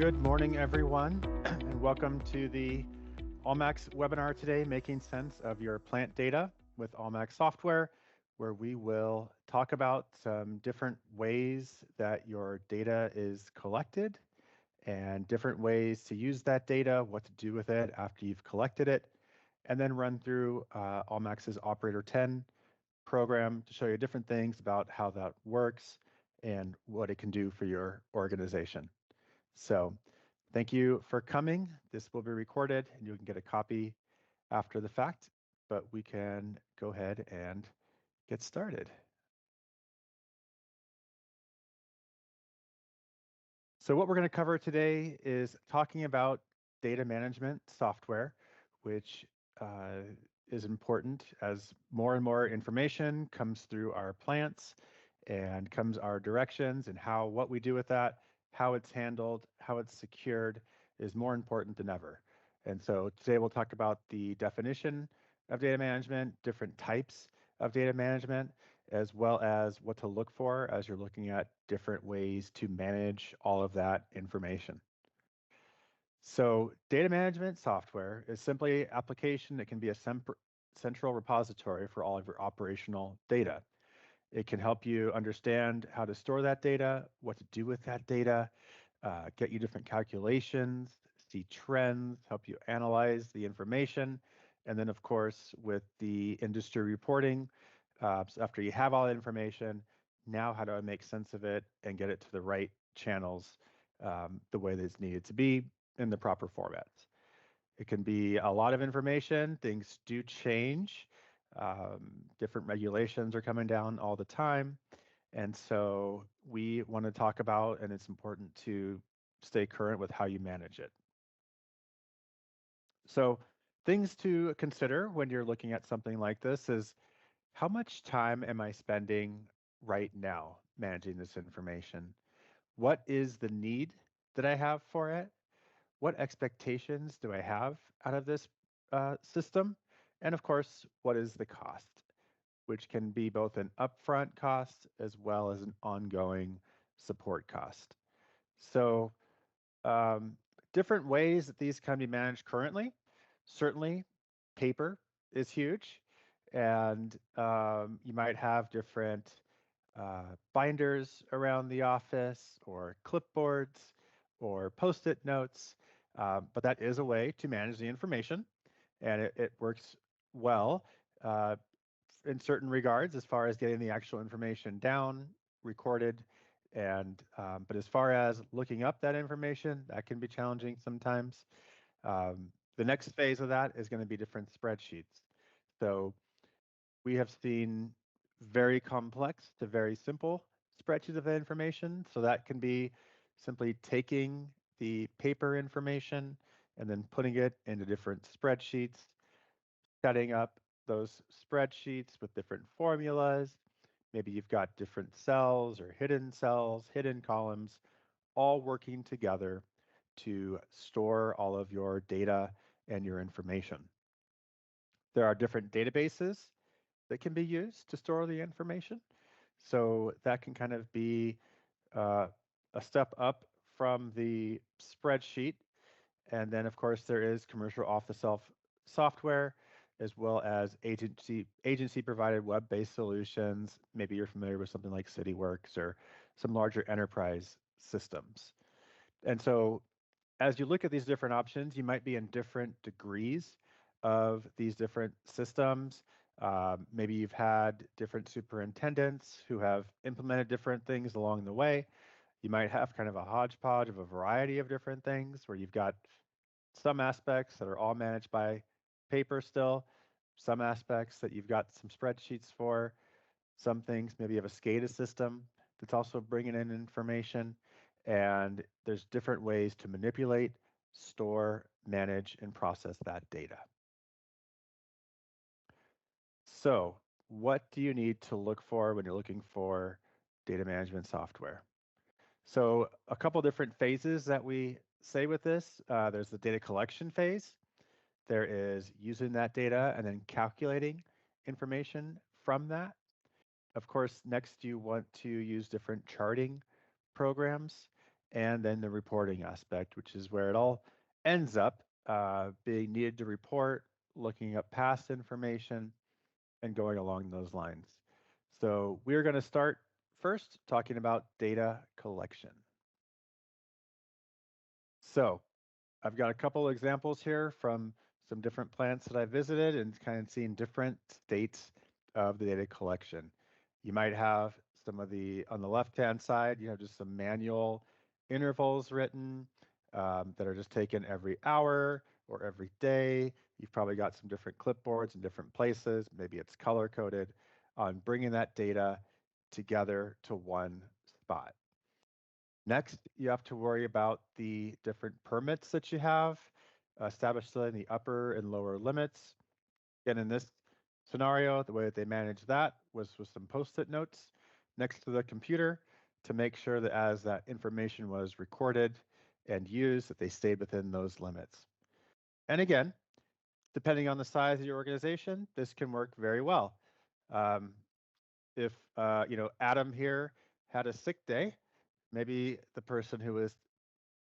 Good morning, everyone, and welcome to the AllMax webinar today, Making Sense of Your Plant Data with AllMax Software, where we will talk about some different ways that your data is collected and different ways to use that data, what to do with it after you've collected it, and then run through AllMax's Operator 10 program to show you different things about how that works and what it can do for your organization. So thank you for coming. This will be recorded and you can get a copy after the fact, but we can go ahead and get started. So what we're going to cover today is talking about data management software, which is important as more and more information comes through our plants and comes our directions, and what we do with that, how it's handled, how it's secured is more important than ever. And so today we'll talk about the definition of data management, different types of data management, as well as what to look for as you're looking at different ways to manage all of that information. So data management software is simply an application that can be a central repository for all of your operational data. It can help you understand how to store that data, what to do with that data, get you different calculations, see trends, help you analyze the information. And then, of course, with the industry reporting, so after you have all that information, now how do I make sense of it and get it to the right channels the way that it's needed to be in the proper formats. It can be a lot of information. Things do change. Different regulations are coming down all the time. And so we want to talk about, and it's important to stay current with how you manage it. So things to consider when you're looking at something like this is, how much time am I spending right now managing this information? What is the need that I have for it? What expectations do I have out of this system? And of course, what is the cost, which can be both an upfront cost as well as an ongoing support cost. So different ways that these can be managed currently. Certainly, paper is huge, and you might have different binders around the office or clipboards or post-it notes, but that is a way to manage the information, and it works well in certain regards as far as getting the actual information down, recorded, and but as far as looking up that information, that can be challenging sometimes. The next phase of that is going to be different spreadsheets. So we have seen very complex to very simple spreadsheets of information. So that can be simply taking the paper information and then putting it into different spreadsheets, setting up those spreadsheets with different formulas. Maybe you've got different cells, hidden columns, all working together to store all of your data and your information. There are different databases that can be used to store the information. So that can kind of be a step up from the spreadsheet. And then, of course, there is commercial off-the-shelf software, as well as agency-provided web-based solutions. Maybe you're familiar with something like CityWorks or some larger enterprise systems. And so as you look at these different options, you might be in different degrees of these different systems. Maybe you've had different superintendents who have implemented different things along the way. You might have kind of a hodgepodge of a variety of different things where you've got some aspects that are all managed by paper still, some aspects that you've got some spreadsheets for, some things, maybe you have a SCADA system that's also bringing in information, and there's different ways to manipulate, store, manage, and process that data. So what do you need to look for when you're looking for data management software? So a couple different phases that we say with this. There's the data collection phase. There is using that data and then calculating information from that. Of course, next you want to use different charting programs. and then the reporting aspect, which is where it all ends up being needed to report, looking up past information, and going along those lines. So we're going to start first talking about data collection. So I've got a couple examples here from some different plants that I visited and kind of seen different states of the data collection. You might have some of the, on the left-hand side, you have just some manual intervals written that are just taken every hour or every day. You've probably got some different clipboards in different places. Maybe it's color-coded on bringing that data together to one spot. Next, you have to worry about the different permits that you have, establishing the upper and lower limits. And in this scenario, the way that they managed that was with some post-it notes next to the computer to make sure that as that information was recorded and used, that they stayed within those limits. And again, depending on the size of your organization, this can work very well. If Adam here had a sick day, maybe the person who was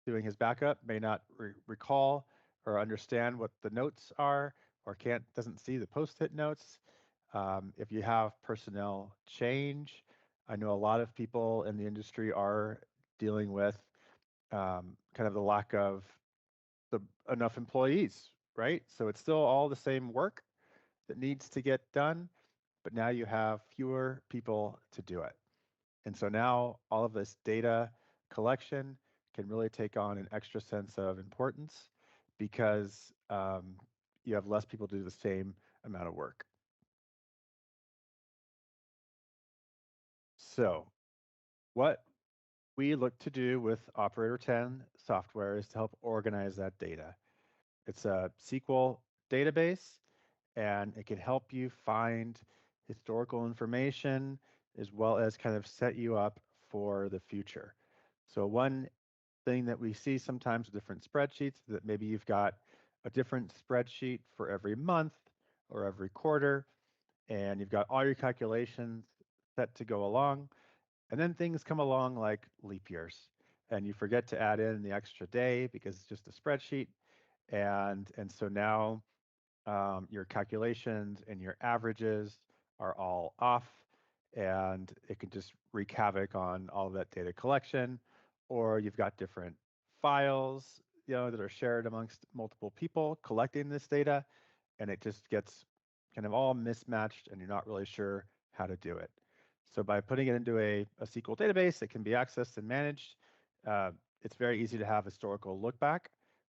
doing his backup may not recall or understand what the notes are, or doesn't see the post-it notes. If you have personnel change, I know a lot of people in the industry are dealing with kind of the lack of enough employees, right? So it's still all the same work that needs to get done, but now you have fewer people to do it. And so now all of this data collection can really take on an extra sense of importance because you have less people do the same amount of work. So what we look to do with Operator 10 software is to help organize that data. It's a SQL database, and it can help you find historical information as well as kind of set you up for the future. So one thing that we see sometimes with different spreadsheets that maybe you've got a different spreadsheet for every month or every quarter, and you've got all your calculations set to go along, and then things come along like leap years, and you forget to add in the extra day because it's just a spreadsheet, and so now your calculations and your averages are all off, and it can just wreak havoc on all of that data collection. Or you've got different files, that are shared amongst multiple people collecting this data, and it just gets kind of all mismatched, and you're not really sure how to do it. So by putting it into a SQL database that can be accessed and managed, it's very easy to have historical look back,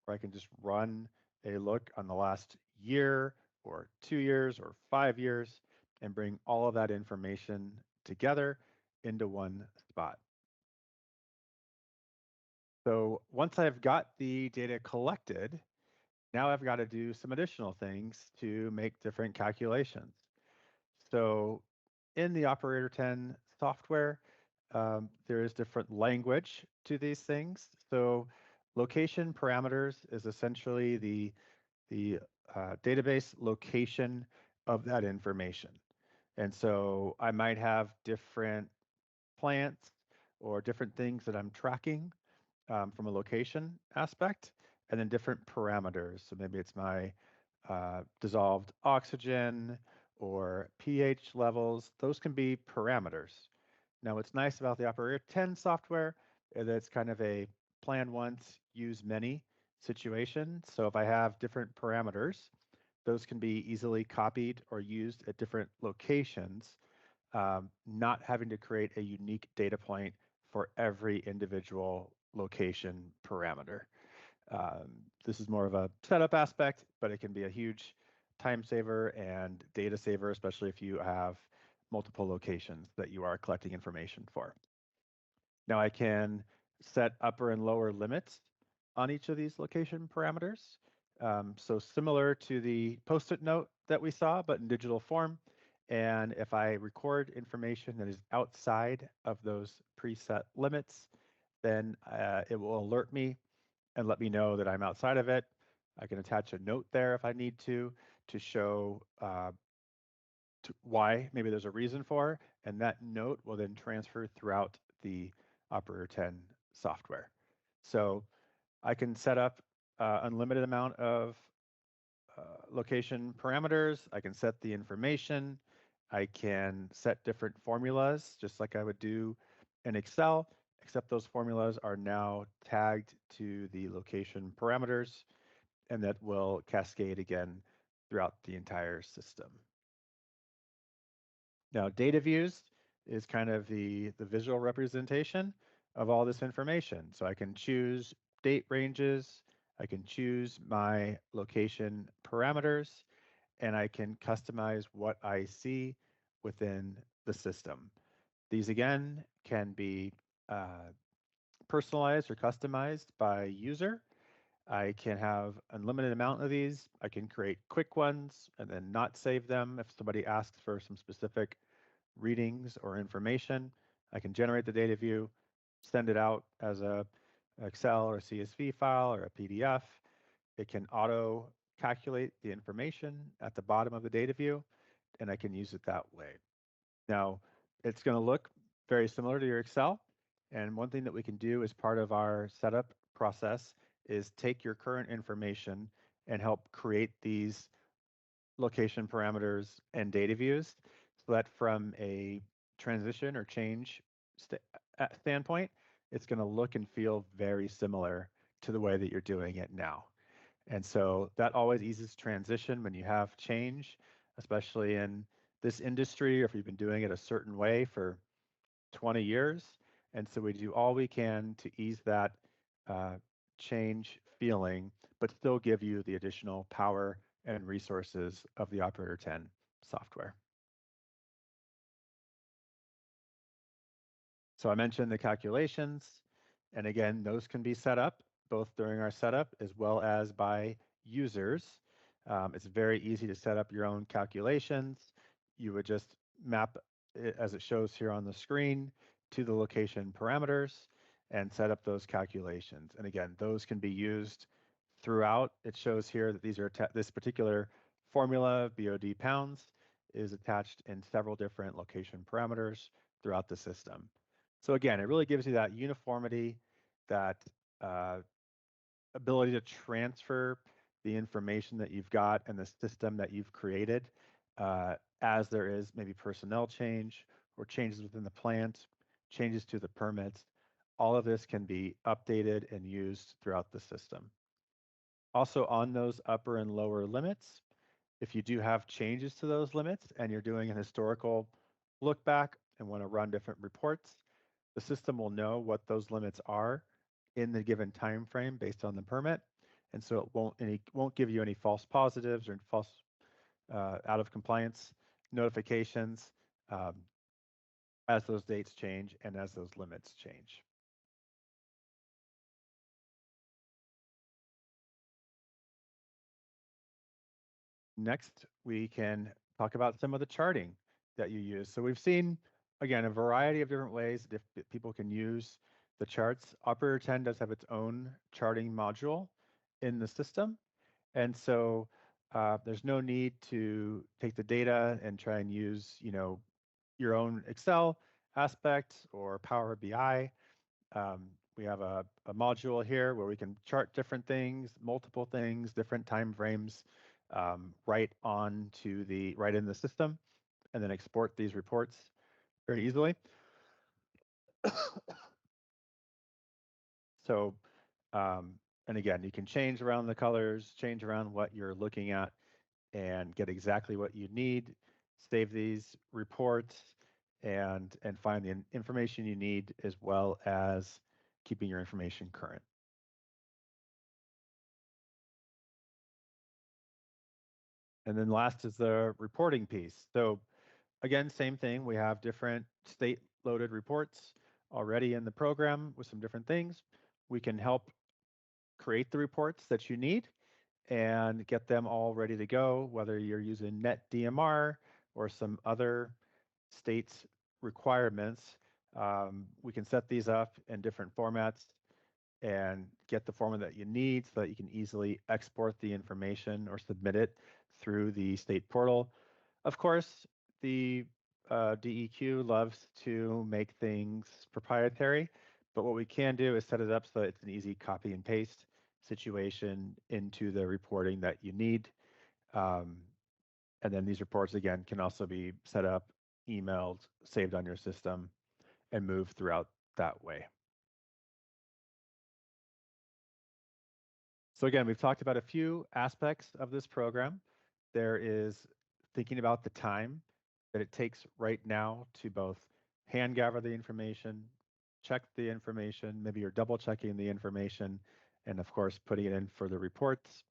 where I can just run a look on the last year or 2 years or 5 years and bring all of that information together into one spot. So once I've got the data collected, now I've got to do some additional things to make different calculations. So in the Operator 10 software, there is different language to these things. So location parameters is essentially the database location of that information. And so I might have different plants or different things that I'm tracking from a location aspect, and then different parameters. So maybe it's my dissolved oxygen or pH levels. Those can be parameters. Now, what's nice about the Operator 10 software is that it's kind of a plan once, use many situation. So if I have different parameters, those can be easily copied or used at different locations, not having to create a unique data point for every individual location parameter. This is more of a setup aspect, but it can be a huge time saver and data saver, especially if you have multiple locations that you are collecting information for. Now I can set upper and lower limits on each of these location parameters. So similar to the post-it note that we saw, but in digital form. And if I record information that is outside of those preset limits, then it will alert me and let me know that I'm outside of it. I can attach a note there if I need to show why maybe there's a reason for, and that note will then transfer throughout the Operator 10 software. So I can set up unlimited amount of location parameters. I can set the information. I can set different formulas, just like I would do in Excel, except those formulas are now tagged to the location parameters, and that will cascade again throughout the entire system. Now, data views is kind of the visual representation of all this information. So I can choose date ranges, I can choose my location parameters, and I can customize what I see within the system. These again can be personalized or customized by user. I can have unlimited amount of these. I can create quick ones and then not save them if somebody asks for some specific readings or information. I can generate the data view, send it out as a Excel or CSV file or a PDF. It can auto calculate the information at the bottom of the data view, and I can use it that way. Now, it's going to look very similar to your Excel. And one thing that we can do as part of our setup process is take your current information and help create these location parameters and data views so that from a transition or change standpoint, it's going to look and feel very similar to the way that you're doing it now. And so that always eases transition when you have change, especially in this industry, or if you've been doing it a certain way for 20 years. And so we do all we can to ease that uh, change feeling, but still give you the additional power and resources of the Operator 10 software. So I mentioned the calculations, and again, those can be set up both during our setup as well as by users. It's very easy to set up your own calculations. You would just map it as it shows here on the screen to the location parameters and set up those calculations. And again, those can be used throughout. It shows here that these are this particular formula, BOD pounds, is attached in several different location parameters throughout the system. So again, it really gives you that uniformity, that uh, ability to transfer the information that you've got and the system that you've created as there is maybe personnel change or changes within the plant, changes to the permits. All of this can be updated and used throughout the system. Also on those upper and lower limits, if you do have changes to those limits and you're doing an historical look back and want to run different reports, the system will know what those limits are in the given time frame based on the permit, and so it won't give you any false positives or false out of compliance notifications um, as those dates change and as those limits change. Next, we can talk about some of the charting that you use. So we've seen, again, a variety of different ways that people can use the charts. Operator 10 does have its own charting module in the system. And so there's no need to take the data and try and use, your own Excel aspect or Power BI. We have a module here where we can chart different things, multiple things, different time frames, right in the system, and then export these reports very easily. So, and again, you can change around the colors, change around what you're looking at, and get exactly what you need. Save these reports and find the information you need, as well as keeping your information current. And then last is the reporting piece. So again, same thing. We have different state loaded reports already in the program with some different things. We can help create the reports that you need and get them all ready to go, whether you're using NetDMR or some other state's requirements. We can set these up in different formats and get the format that you need so that you can easily export the information or submit it through the state portal. Of course, the DEQ loves to make things proprietary, But what we can do is set it up so that it's an easy copy and paste situation into the reporting that you need. And then these reports, again, can also be set up, emailed, saved on your system, and moved throughout that way. So again, we've talked about a few aspects of this program. There is thinking about the time that it takes right now to both hand gather the information, check the information, maybe you're double checking the information, and of course, putting it in for the reports,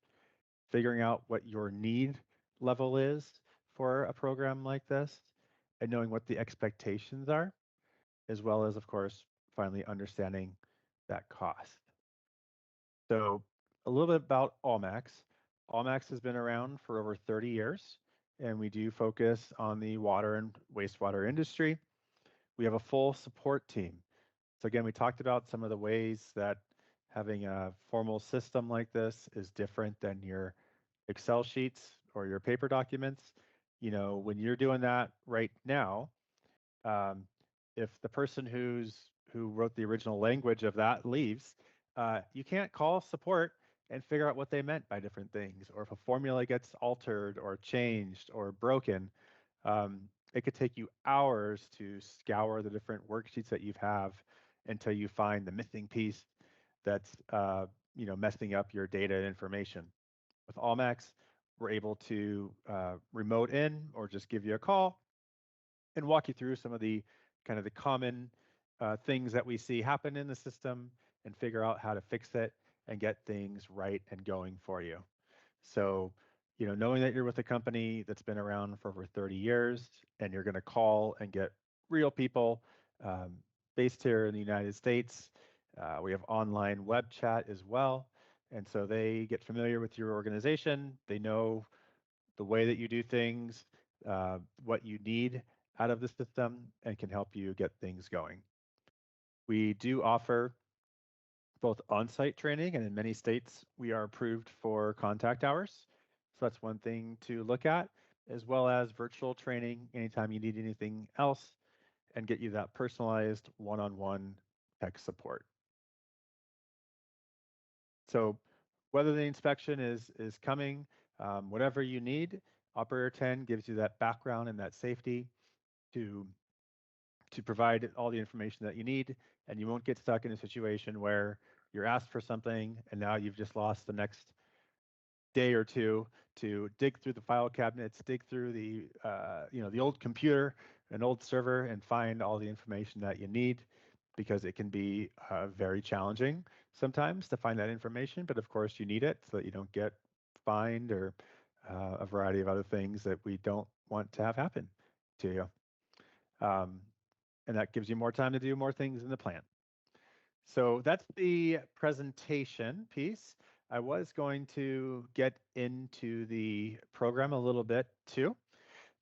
figuring out what your need level is for a program like this, and knowing what the expectations are, as well as, of course, finally understanding that cost. So a little bit about AllMax. AllMax has been around for over 30 years, and we do focus on the water and wastewater industry. We have a full support team. So again, we talked about some of the ways that having a formal system like this is different than your Excel sheets or your paper documents. You know, when you're doing that right now, um, if the person who wrote the original language of that leaves, you can't call support and figure out what they meant by different things, or if a formula gets altered or changed or broken. It could take you hours to scour the different worksheets that you have until you find the missing piece that's messing up your data and information. With AllMax, we're able to remote in or just give you a call and walk you through some of the kind of the common things that we see happen in the system and figure out how to fix it and get things right and going for you. So, you know, knowing that you're with a company that's been around for over 30 years and you're going to call and get real people um, based here in the United States. We have online web chat as well. And so they get familiar with your organization. They know the way that you do things, what you need out of the system, and can help you get things going. We do offer both on-site training, and in many states, we are approved for contact hours. So that's one thing to look at, as well as virtual training anytime you need anything else, and get you that personalized one-on-one tech support. So whether the inspection is coming, whatever you need, Operator 10 gives you that background and that safety to provide all the information that you need, and you won't get stuck in a situation where you're asked for something and now you've just lost the next day or two to dig through the file cabinets, dig through the the old computer, an old server, and find all the information that you need, because it can be very challenging sometimes to find that information. But of course, you need it so that you don't get fined or a variety of other things that we don't want to have happen to you. And that gives you more time to do more things in the plant. So that's the presentation piece. I was going to get into the program a little bit too.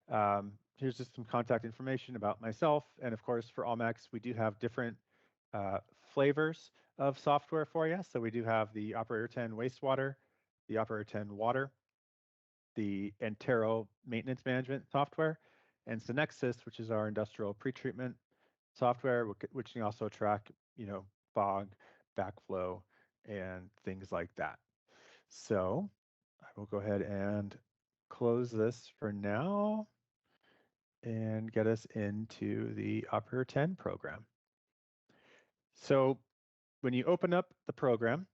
Here's just some contact information about myself. And of course, for AllMax, we do have different flavors of software for you. So we do have the Operator 10 wastewater, the Operator 10 water, the Antero maintenance management software, and Synexus, which is our industrial pretreatment software, which can also track, fog, backflow, and things like that. So I will go ahead and close this for now and get us into the Operator 10 program. So when you open up the program,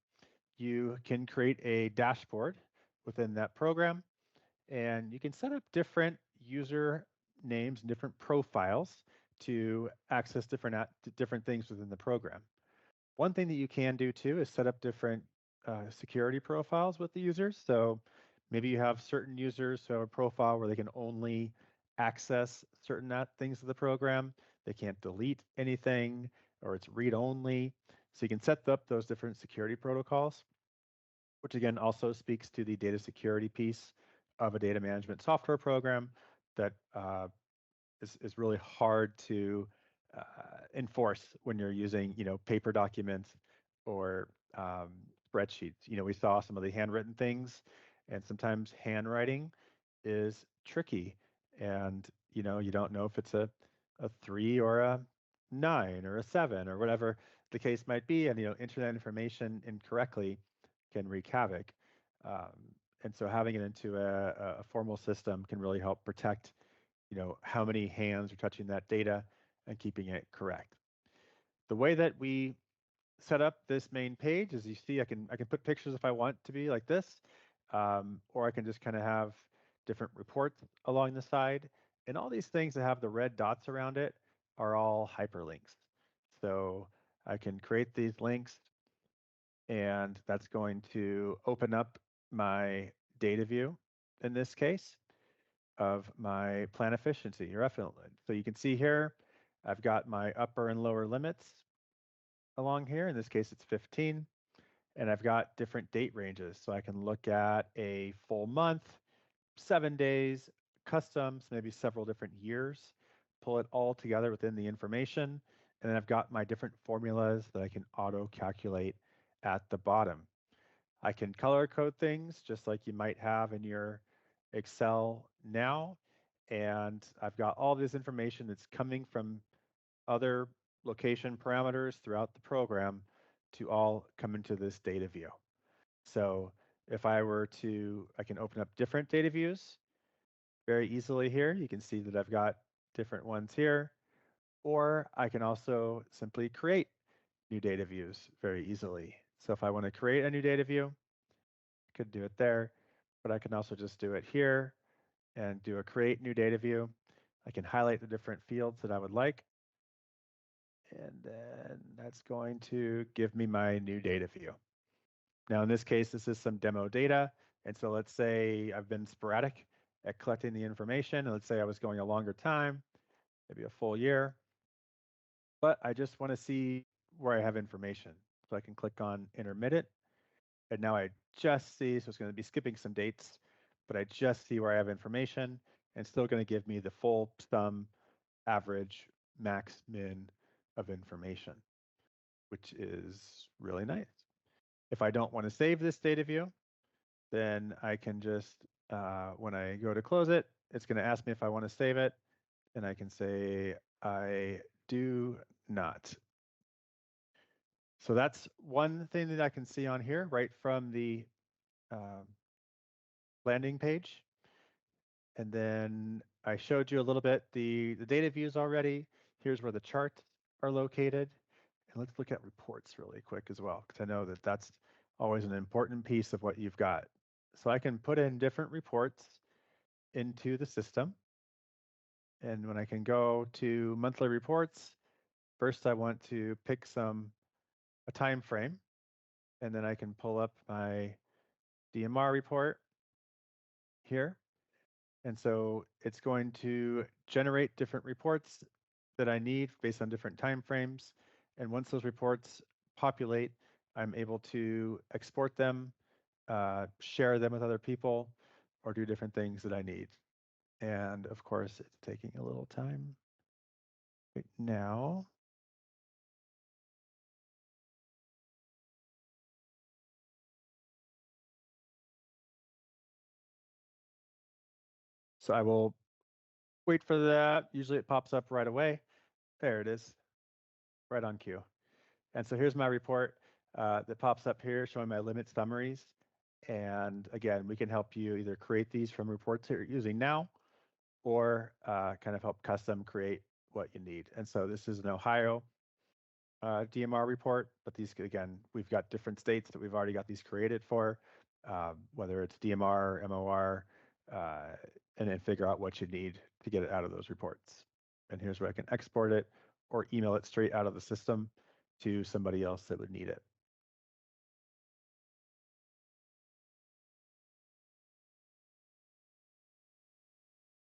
you can create a dashboard within that program, and you can set up different user names and different profiles to access different things within the program. One thing that you can do too is set up different security profiles with the users. So maybe you have certain users who have a profile where they can only access certain things of the program. They can't delete anything, or it's read only. So you can set up those different security protocols, which again also speaks to the data security piece of a data management software program that is really hard to enforce when you're using, paper documents or spreadsheets. We saw some of the handwritten things, and sometimes handwriting is tricky, and you don't know if it's a 3 or a 9 or a 7 or whatever the case might be, and enter that information incorrectly can wreak havoc. And so having it into a formal system can really help protect, how many hands are touching that data and keeping it correct. The way that we set up this main page, as you see, I can put pictures if I want to be like this, or I can just kind of have different reports along the side. And all these things that have the red dots around it are all hyperlinks. So I can create these links, and that's going to open up my data view in this case of my plan efficiency or effluent. So you can see here, I've got my upper and lower limits along here. In this case, it's 15. And I've got different date ranges. So I can look at a full month, 7 days, customs, maybe several different years, pull it all together within the information. And then I've got my different formulas that I can auto calculate at the bottom. I can color code things just like you might have in your Excel now. And I've got all this information that's coming from other location parameters throughout the program to all come into this data view. So if I were to, I can open up different data views very easily here. You can see that I've got different ones here, or I can also simply create new data views very easily. So if I want to create a new data view, I could do it there, but I can also just do it here and do a create new data view. I can highlight the different fields that I would like, and then that's going to give me my new data view. Now, in this case, this is some demo data. And so let's say I've been sporadic at collecting the information. And let's say I was going a longer time, maybe a full year. But I just want to see where I have information. So I can click on intermittent. And now I just see, so it's going to be skipping some dates, but I just see where I have information and still going to give me the full sum, average, max, min of information, which is really nice. If I don't want to save this data view, then I can just, when I go to close it, it's going to ask me if I want to save it. And I can say, I do not. So that's one thing that I can see on here right from the landing page. And then I showed you a little bit the data views already. Here's where the charts are located. And let's look at reports really quick as well, because I know that that's always an important piece of what you've got. So I can put in different reports into the system. And when I can go to monthly reports, first I want to pick a time frame, and then I can pull up my DMR report here. And so it's going to generate different reports that I need based on different time frames. And once those reports populate, I'm able to export them, share them with other people, or do different things that I need. And of course, it's taking a little time right now. So I will wait for that. Usually it pops up right away. There it is, right on cue. And so here's my report that pops up here showing my limit summaries. And again, we can help you either create these from reports that you're using now, or kind of help custom create what you need. And so this is an Ohio DMR report, but these, again, we've got different states that we've already got these created for, whether it's DMR, MOR, and then figure out what you need to get it out of those reports. And here's where I can export it or email it straight out of the system to somebody else that would need it.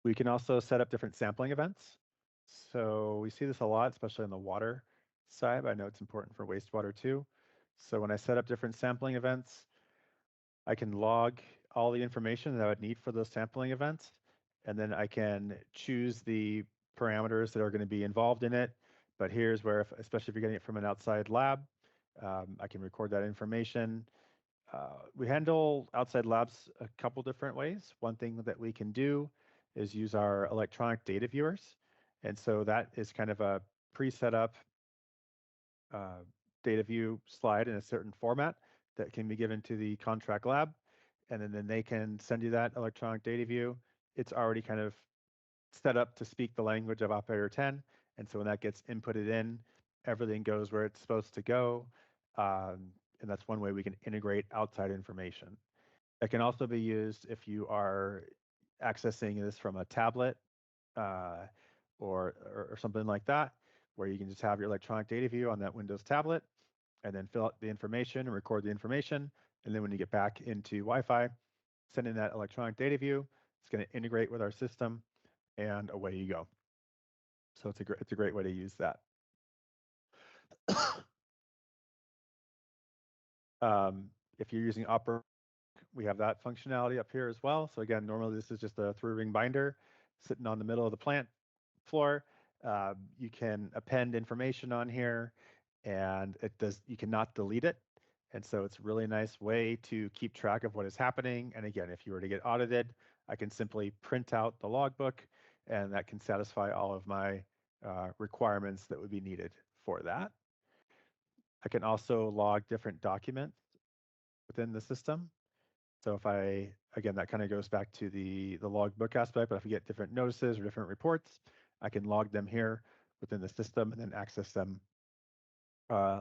We can also set up different sampling events. So we see this a lot, especially on the water side, but I know it's important for wastewater too. So when I set up different sampling events, I can log all the information that I would need for those sampling events, and then I can choose the parameters that are going to be involved in it. But here's where, especially if you're getting it from an outside lab, I can record that information. We handle outside labs a couple different ways. One thing that we can do is use our electronic data viewers. And so that is kind of a pre-set up data view slide in a certain format that can be given to the contract lab, and then they can send you that electronic data view. It's already kind of set up to speak the language of operator 10, and so when that gets inputted in, everything goes where it's supposed to go, and that's one way we can integrate outside information. It can also be used if you are accessing this from a tablet uh, or something like that, where you can just have your electronic data view on that Windows tablet and then fill out the information and record the information. And then when you get back into Wi-Fi, send in that electronic data view. It's going to integrate with our system, and away you go. So it's a great way to use that. If you're using Opera, we have that functionality up here as well. So again, normally this is just a 3-ring binder sitting on the middle of the plant floor. You can append information on here, and you cannot delete it. And so it's a really nice way to keep track of what is happening. And again, if you were to get audited, I can simply print out the logbook, and that can satisfy all of my requirements that would be needed for that. I can also log different documents within the system. So if again, that kind of goes back to the logbook aspect, but if we get different notices or different reports, I can log them here within the system and then access them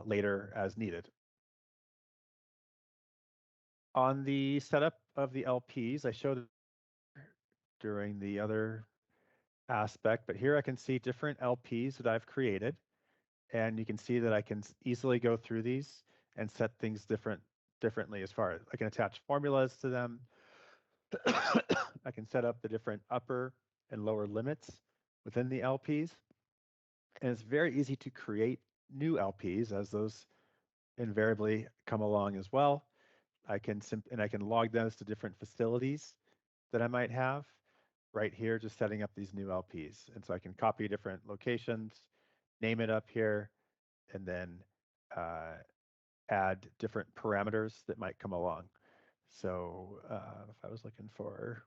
later as needed. On the setup of the LPs, I showed it during the other aspect, but here I can see different LPs that I've created, and you can see that I can easily go through these and set things differently as far as I can attach formulas to them. I can set up the different upper and lower limits within the LPs. And it's very easy to create new LPs, as those invariably come along as well. I can log those to different facilities that I might have right here, just setting up these new LPs. And so I can copy different locations, name it up here, and then add different parameters that might come along. So if I was looking for,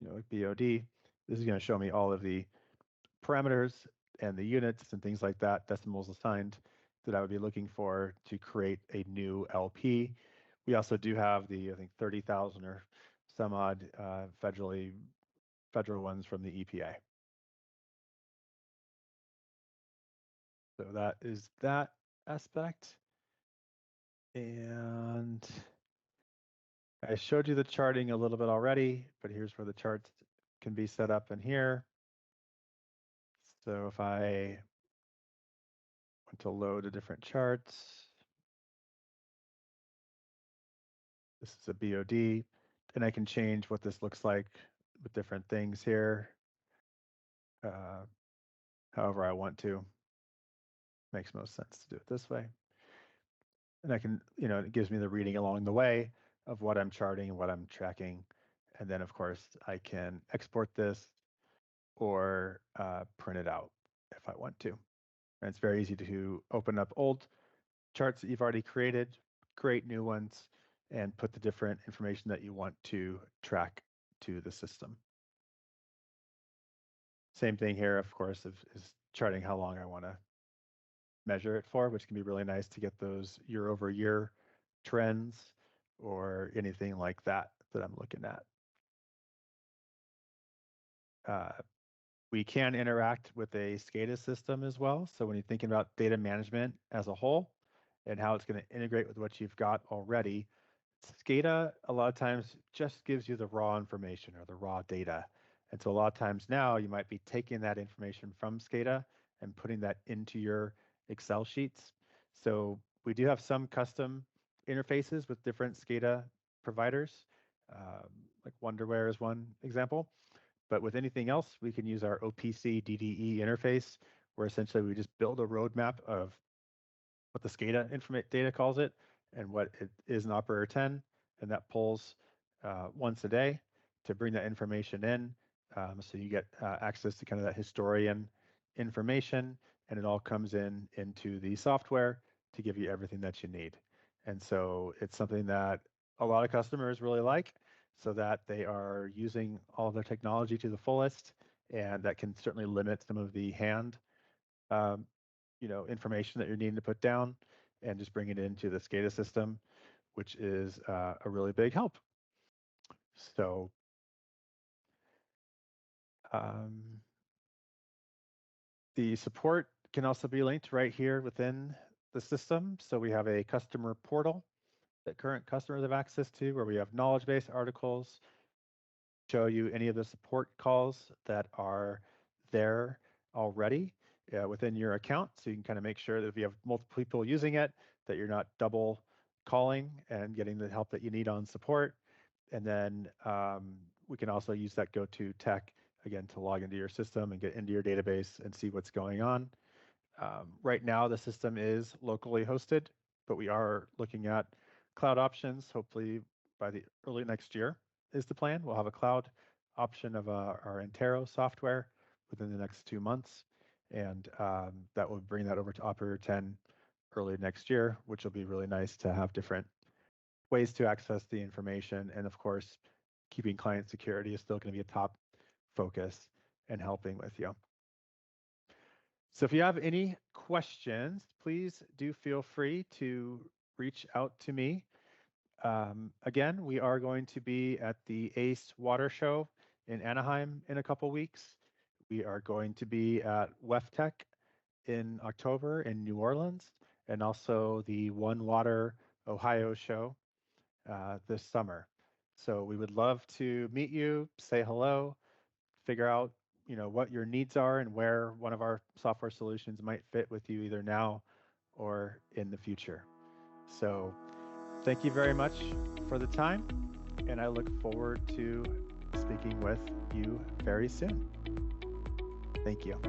like BOD, this is going to show me all of the parameters and the units and things like that, decimals assigned, that I would be looking for to create a new LP. We also do have the, I think, 30,000 or some odd federal ones from the EPA. So that is that aspect. And I showed you the charting a little bit already, but here's where the charts can be set up in here. So if I want to load a different charts, this is a BOD, and I can change what this looks like with different things here, however I want to. Makes most sense to do it this way. And I can, it gives me the reading along the way of what I'm charting and what I'm tracking. And then, of course, I can export this or print it out if I want to. And it's very easy to open up old charts that you've already created, create new ones, and put the different information that you want to track to the system. Same thing here, of course, is charting how long I want to measure it for, which can be really nice to get those year-over-year trends or anything like that I'm looking at. We can interact with a SCADA system as well. So when you're thinking about data management as a whole and how it's going to integrate with what you've got already, SCADA a lot of times just gives you the raw information or the raw data. And so a lot of times now you might be taking that information from SCADA and putting that into your Excel sheets. So we do have some custom interfaces with different SCADA providers, like Wonderware is one example. But with anything else, we can use our OPC DDE interface, where essentially we just build a roadmap of what the SCADA data calls it and what it is in operator 10, and that pulls once a day to bring that information in. So you get access to kind of that historian information, and it all comes into the software to give you everything that you need. And so it's something that a lot of customers really like, so that they are using all of their technology to the fullest, and that can certainly limit some of the hand information that you're needing to put down and just bring it into the SCADA system, which is a really big help. So the support can also be linked right here within the system. So we have a customer portal that current customers have access to, where we have knowledge base articles, show you any of the support calls that are there already within your account. So you can kind of make sure that if you have multiple people using it, that you're not double calling and getting the help that you need on support. And then we can also use that go-to tech, again, to log into your system and get into your database and see what's going on. Right now, the system is locally hosted, but we are looking at cloud options. Hopefully by the early next year is the plan. We'll have a cloud option of our Antero software within the next 2 months. And that will bring that over to Operator 10 early next year, which will be really nice to have different ways to access the information. And of course, keeping client security is still going to be a top focus and helping with you. So if you have any questions, please do feel free to reach out to me. Again, we are going to be at the ACE Water Show in Anaheim in a couple weeks. We are going to be at WEFTech in October in New Orleans, and also the One Water Ohio Show this summer. So we would love to meet you, say hello, figure out what your needs are and where one of our software solutions might fit with you either now or in the future. So thank you very much for the time, and I look forward to speaking with you very soon. Thank you.